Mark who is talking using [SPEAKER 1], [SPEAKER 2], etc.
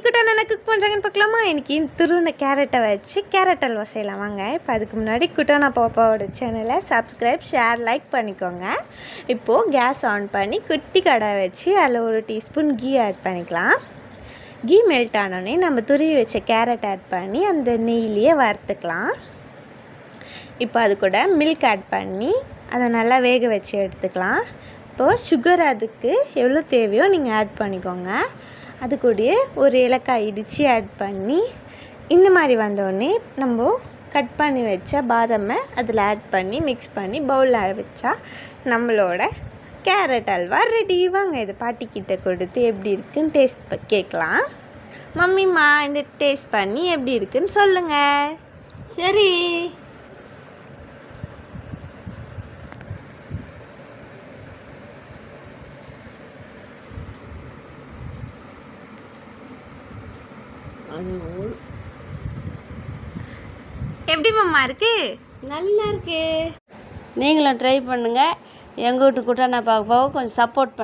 [SPEAKER 1] குட்டான என்ன குக் பண்ணுறாங்கன்னு பார்க்கலாமா? இன்றைக்கி துருவின கேரட்டை வச்சு கேரட் அல்வா செய்யலாம் வாங்க. இப்போ அதுக்கு முன்னாடி குட்டானா பாப்பாவோட சேனலை சப்ஸ்கிரைப், ஷேர், லைக் பண்ணிக்கோங்க. இப்போது கேஸ் ஆன் பண்ணி குட்டி கடாய் வச்சு அதில் 1 டீஸ்பூன் கீ ஆட் பண்ணிக்கலாம். கீ மெல்ட் ஆனோடனே நம்ம துருவி வச்ச கேரட் ஆட் பண்ணி அந்த நெய்லேயே வறுத்துக்கலாம். இப்போ அது கூட மில்க் ஆட் பண்ணி அதை நல்லா வேக வச்சு எடுத்துக்கலாம். இப்போது சுகர் அதுக்கு எவ்வளோ தேவையோ நீங்கள் ஆட் பண்ணிக்கோங்க. அது கூட ஒரு ஏலக்காய் இடித்து ஆட் பண்ணி இந்த மாதிரி வந்தோடனே நம்ம கட் பண்ணி வச்ச பாதாமை அதில் ஆட் பண்ணி மிக்ஸ் பண்ணி பவுலில் வச்சா நம்மளோட கேரட் அல்வா ரெடி. வாங்க இதை பாட்டிக்கிட்ட கொடுத்து எப்படி இருக்குன்னு டேஸ்ட் கேட்கலாம். மம்மிம்மா இந்த டேஸ்ட் பண்ணி எப்படி இருக்குன்னு சொல்லுங்கள்.
[SPEAKER 2] சரி,
[SPEAKER 1] எப்படி மாமா இருக்கு?
[SPEAKER 2] நல்லா இருக்கு. நீங்களும் ட்ரை பண்ணுங்கள். எங்கள் வீட்டு குட்டானா பாப்பாவை கொஞ்சம் சப்போர்ட்